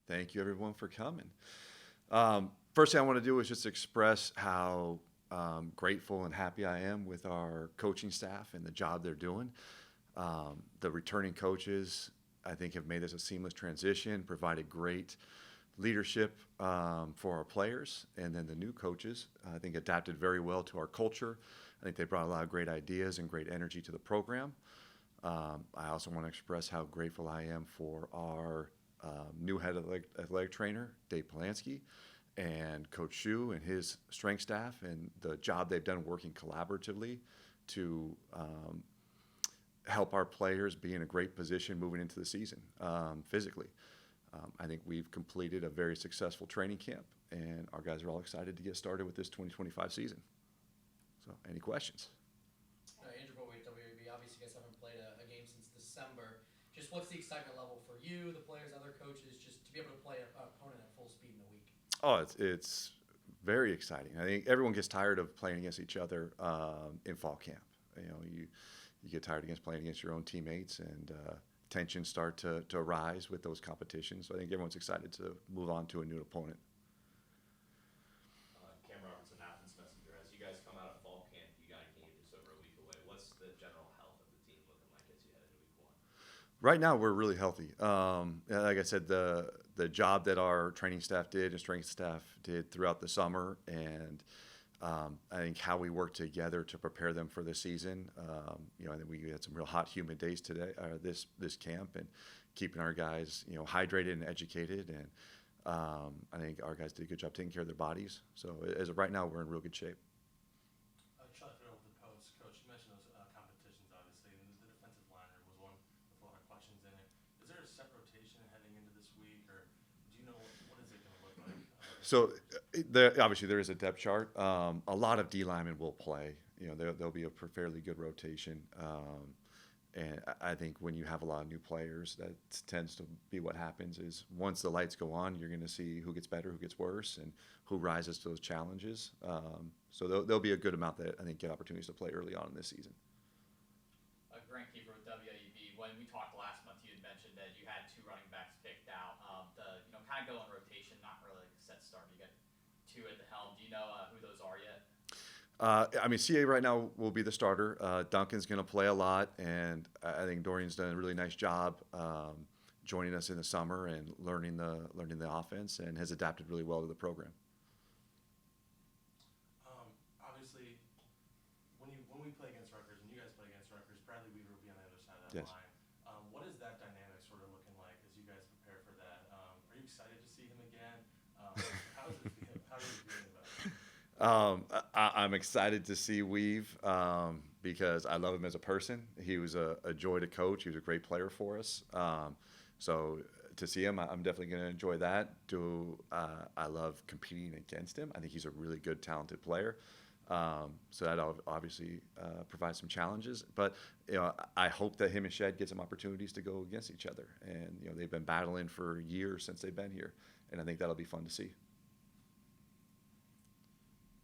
Thank you, everyone, for coming. First thing I want to do is just express how grateful and happy I am with our coaching staff and the job they're doing. The returning coaches, I think, have made this a seamless transition, provided great leadership for our players, and then the new coaches, I think, adapted very well to our culture. I think they brought a lot of great ideas and great energy to the program. I also want to express how grateful I am for our new head athletic trainer, Dave Polanski, and Coach Shu and his strength staff, and the job they've done working collaboratively to help our players be in a great position moving into the season physically. I think we've completed a very successful training camp, and our guys are all excited to get started with this 2025 season. So, any questions? Andrew Bowie at WAB. Obviously, you guys haven't played a game since December. Just what's the excitement level for you, the players, other coaches, just to be able to play an opponent at full speed in a week? Oh, it's very exciting. I think everyone gets tired of playing against each other in fall camp. You get tired against playing against your own teammates, and tensions start to rise with those competitions. So I think everyone's excited to move on to a new opponent. Cam Robertson, Athens Messenger. As you guys come out of fall camp, you got a game just over a week away. What's the general health of the team looking like as you head into week one? Right now, we're really healthy. Like I said, the job that our training staff did and strength staff did throughout the summer, and I think how we worked together to prepare them for the season. I think we had some real hot, humid days today, this camp, and keeping our guys, hydrated and educated. And I think our guys did a good job taking care of their bodies. So as of right now, we're in real good shape. Try to throw up the post, Coach. You mentioned those competitions, obviously, and the defensive liner was one with a lot of questions in it. Is there a set rotation heading into this week, or do you know what is it going to look like? So obviously there is a depth chart. A lot of D linemen will play. There'll be a fairly good rotation. And I think when you have a lot of new players, that tends to be what happens is once the lights go on, you're going to see who gets better, who gets worse, and who rises to those challenges. So there'll be a good amount that I think get opportunities to play early on in this season. Grant Keefer with WAB. When we talked last month, you had mentioned that you had two running backs picked out. Kind of go in rotation, not really like a set start. You got two at the helm. Do you know who those are yet? CA right now will be the starter. Duncan's going to play a lot, and I think Dorian's done a really nice job joining us in the summer and learning the offense, and has adapted really well to the program. Obviously, when we play against Rutgers and you guys play against Rutgers, Bradley Weaver will be on the other side of that Yes. line. What is that dynamic sort of looking like as you guys prepare for that? Are you excited to see him again? How are you feeling about it? I'm excited to see Weave because I love him as a person. He was a joy to coach. He was a great player for us. So to see him, I'm definitely going to enjoy that. I love competing against him. I think he's a really good, talented player. So that obviously provides some challenges. But I hope that him and Shed get some opportunities to go against each other. And they've been battling for years since they've been here, and I think that'll be fun to see.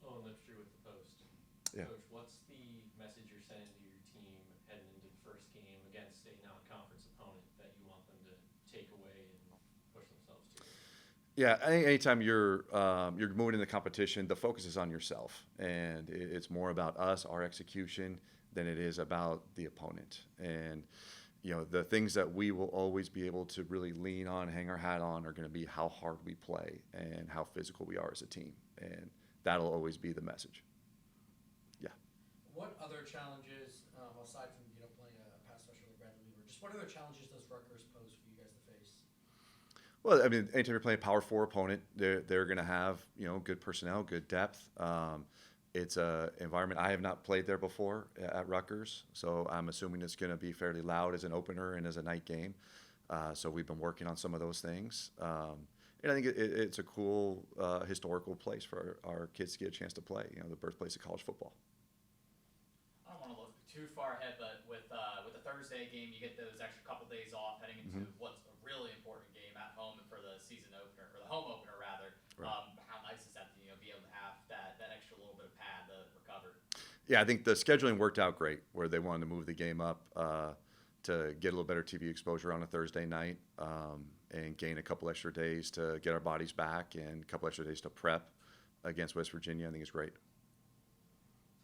Oh, and that's true with the post. Yeah. Coach, what's the message you're sending to your team heading into the first game against a non-conference opponent that you want them to take away and push themselves to? Yeah, I think anytime you're moving in the competition, the focus is on yourself, and it's more about us, our execution, than it is about the opponent. And the things that we will always be able to really lean on, hang our hat on, are going to be how hard we play and how physical we are as a team, and that'll always be the message. Yeah. What other challenges, aside from playing a pass rusher like Bradley Weaver, just what other challenges does Rutgers pose for you guys to face? Well, I mean, anytime you're playing a Power 4 opponent, they're going to have good personnel, good depth. It's an environment I have not played there before at Rutgers, so I'm assuming it's going to be fairly loud as an opener and as a night game. So we've been working on some of those things. And I think it's a cool historical place for our kids to get a chance to play, the birthplace of college football. I don't want to look too far ahead, but with the Thursday game, you get those extra couple days off heading into what's a really important game at home and for the season opener, or the home opener rather. Right. How nice is that to be able to have that extra little bit of pad to recover? Yeah, I think the scheduling worked out great, where they wanted to move the game up to get a little better TV exposure on a Thursday night. and gain a couple extra days to get our bodies back and a couple extra days to prep against West Virginia, I think is great.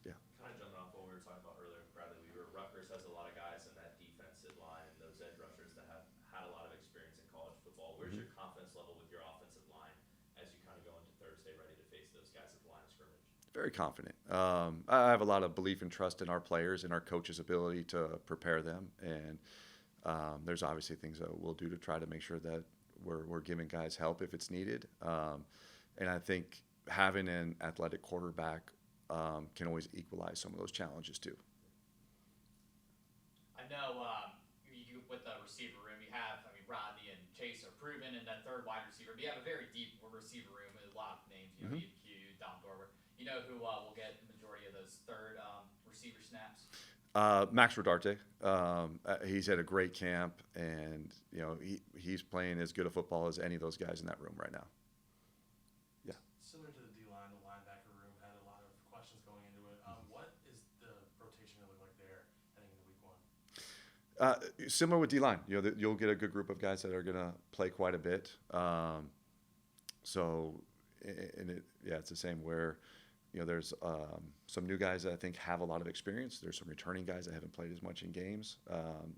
Yeah. Kind of jumping off what we were talking about earlier with Bradley Weaver, Rutgers has a lot of guys in that defensive line and those edge rushers that have had a lot of experience in college football. Where's your confidence level with your offensive line as you kind of go into Thursday ready to face those guys at the line of scrimmage? Very confident. I have a lot of belief and trust in our players and our coaches' ability to prepare them. And there's obviously things that we'll do to try to make sure that we're giving guys help if it's needed. And I think having an athletic quarterback can always equalize some of those challenges too. I know with the receiver room, you have, Rodney and Chase are proven, and then third wide receiver. But you have a very deep receiver room with a lot of names. Ian Q, Dom Dorber. You know who will get the majority of those third receiver snaps? Max Rodarte. He's had a great camp, and he's playing as good a football as any of those guys in that room right now. Yeah. Similar to the D-line, the linebacker room had a lot of questions going into it. What is the rotation going to look like there heading into week 1? Similar with D-line, you'll get a good group of guys that are going to play quite a bit. It's the same where, there's some new guys that I think have a lot of experience. There's some returning guys that haven't played as much in games.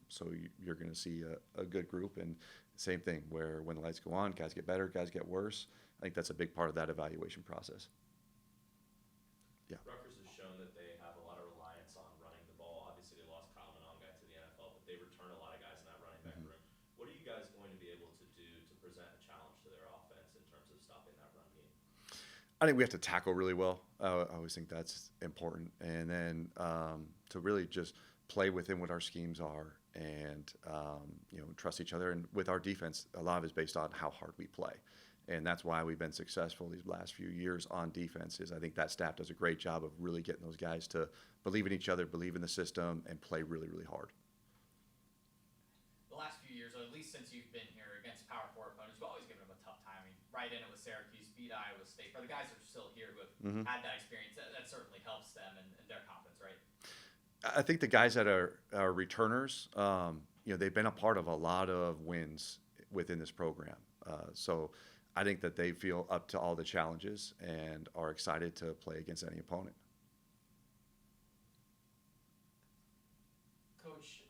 So you're going to see a good group. And same thing where when the lights go on, guys get better, guys get worse. I think that's a big part of that evaluation process. Yeah. Rutgers has shown that they have a lot of reliance on running the ball. Obviously, they lost Kyle Mononga to the NFL, but they return a lot of guys in that running back room. What are you guys going to be able to do to present a challenge to their offense in terms of stopping that run game? I think we have to tackle really well. I always think that's important. And then to really just play within what our schemes are and, trust each other. And with our defense, a lot of it is based on how hard we play. And that's why we've been successful these last few years on defense. I think that staff does a great job of really getting those guys to believe in each other, believe in the system, and play really, really hard. The last few years, or at least since you've been here against power forward opponents, you've always given them a tough time. Right in it with Syracuse, beat Iowa State. For the guys that are still here who have had that experience, that certainly helps them and their confidence, right? I think the guys that are returners, they've been a part of a lot of wins within this program. So I think that they feel up to all the challenges and are excited to play against any opponent. Coach,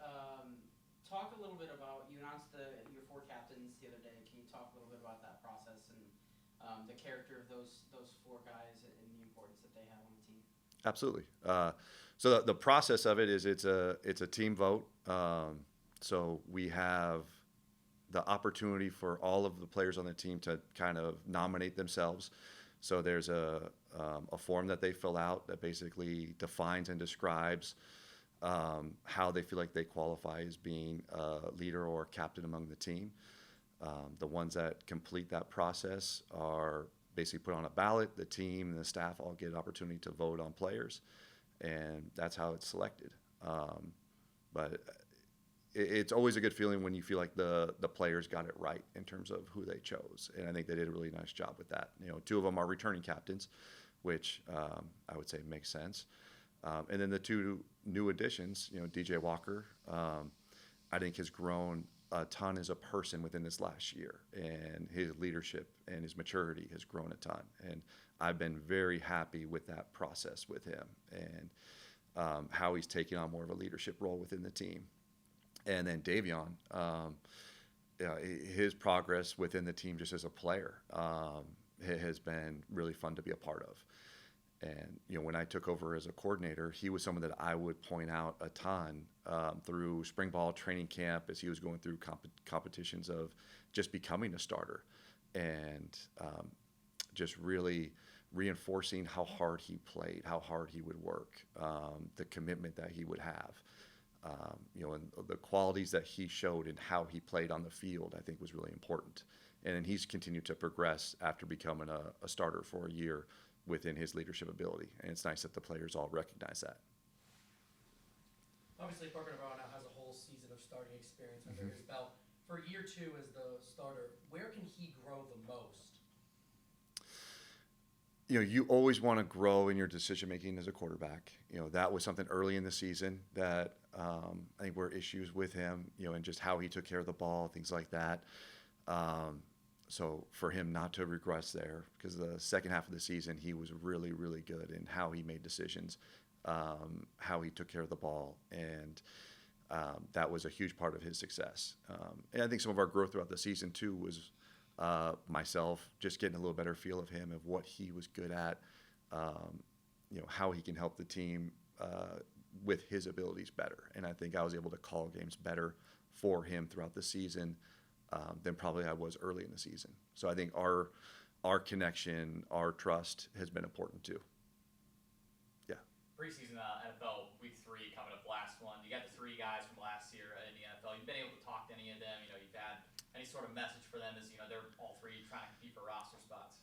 talk a little bit about, you announced your 4 captains the other day. Can you talk a little bit about that process and the character of those 4 guys and the importance that they have on the team? Absolutely. So the process of it is it's a team vote. So we have the opportunity for all of the players on the team to kind of nominate themselves. So there's a form that they fill out that basically defines and describes how they feel like they qualify as being a leader or captain among the team. The ones that complete that process are basically put on a ballot. The team and the staff all get an opportunity to vote on players, and that's how it's selected. But it's always a good feeling when you feel like the players got it right in terms of who they chose, and I think they did a really nice job with that. 2 of them are returning captains, which I would say makes sense. And then the 2 new additions, DJ Walker, I think has grown a ton as a person within this last year, and his leadership and his maturity has grown a ton. And I've been very happy with that process with him and how he's taking on more of a leadership role within the team. And then Davion, his progress within the team just as a player has been really fun to be a part of. And, when I took over as a coordinator, he was someone that I would point out a ton through spring ball training camp as he was going through competitions of just becoming a starter and just really reinforcing how hard he played, how hard he would work, the commitment that he would have. And the qualities that he showed and how he played on the field, I think was really important. And then he's continued to progress after becoming a starter for a year within his leadership ability. And it's nice that the players all recognize that. Obviously, Parker Navarro now has a whole season of starting experience under his belt. For year 2 as the starter, where can he grow the most? You always want to grow in your decision making as a quarterback. That was something early in the season that I think were issues with him, and just how he took care of the ball, things like that. So for him not to regress there, because the second half of the season he was really, really good in how he made decisions, how he took care of the ball, and that was a huge part of his success. And I think some of our growth throughout the season too was myself just getting a little better feel of him, of what he was good at, how he can help the team with his abilities better. And I think I was able to call games better for him throughout the season than probably I was early in the season. So I think our connection, our trust has been important too. Yeah. Preseason NFL week 3 coming up, last one. You got the 3 guys from last year in the NFL. You've been able to talk to any of them. You've had any sort of message for them as they're all 3 trying to compete for roster spots.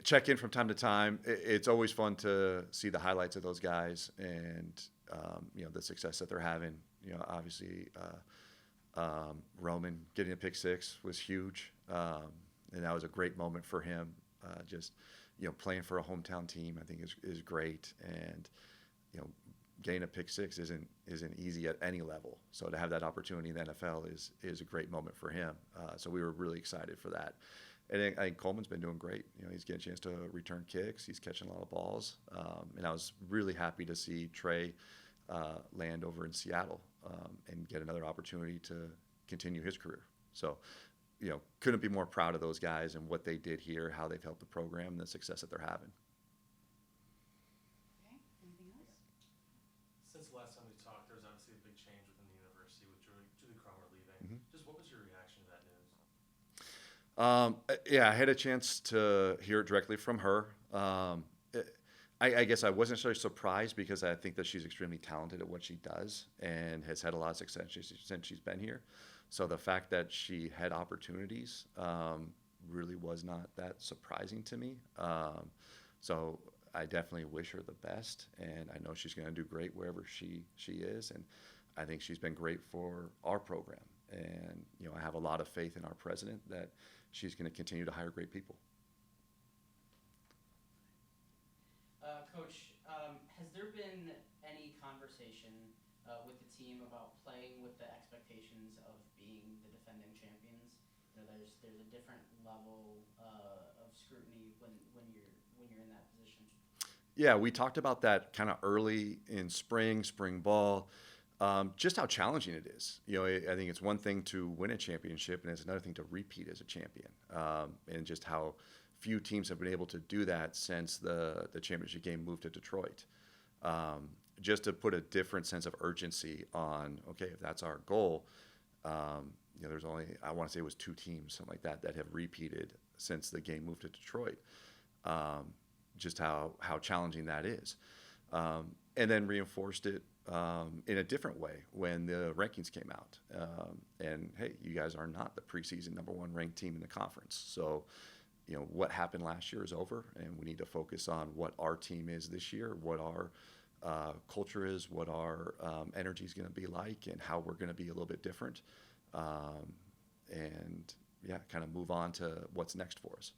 Check in from time to time. It's always fun to see the highlights of those guys and the success that they're having. Obviously Roman getting a pick 6 was huge, and that was a great moment for him. Just playing for a hometown team, I think is great, and getting a pick 6 isn't easy at any level. So to have that opportunity in the NFL is a great moment for him. So we were really excited for that. And I think Coleman's been doing great. He's getting a chance to return kicks. He's catching a lot of balls. And I was really happy to see Trey land over in Seattle and get another opportunity to continue his career. So, couldn't be more proud of those guys and what they did here, how they've helped the program, and the success that they're having. Okay, anything else? Since the last time we talked, there was obviously a big change within the university with Julie Cromer leaving. Just what was your reaction to that news? Yeah, I had a chance to hear it directly from her. I guess I wasn't necessarily surprised, because I think that she's extremely talented at what she does and has had a lot of success since she's been here. So the fact that she had opportunities really was not that surprising to me. So I definitely wish her the best, and I know she's going to do great wherever she is. And I think she's been great for our program. And I have a lot of faith in our president that she's going to continue to hire great people. Coach, has there been any conversation with the team about playing with the expectations of being the defending champions? There's a different level of scrutiny when you're in that position. Yeah, we talked about that kind of early in spring ball, just how challenging it is. I think it's one thing to win a championship, and it's another thing to repeat as a champion, and just how few teams have been able to do that since the championship game moved to Detroit. Just to put a different sense of urgency on, okay, if that's our goal, there's only, I want to say it was 2 teams, something like that have repeated since the game moved to Detroit. Just how challenging that is. And then reinforced it in a different way when the rankings came out. And hey, you guys are not the preseason #1 ranked team in the conference. So, what happened last year is over, and we need to focus on what our team is this year, what our culture is, what our energy is going to be like, and how we're going to be a little bit different. And yeah, kind of move on to what's next for us.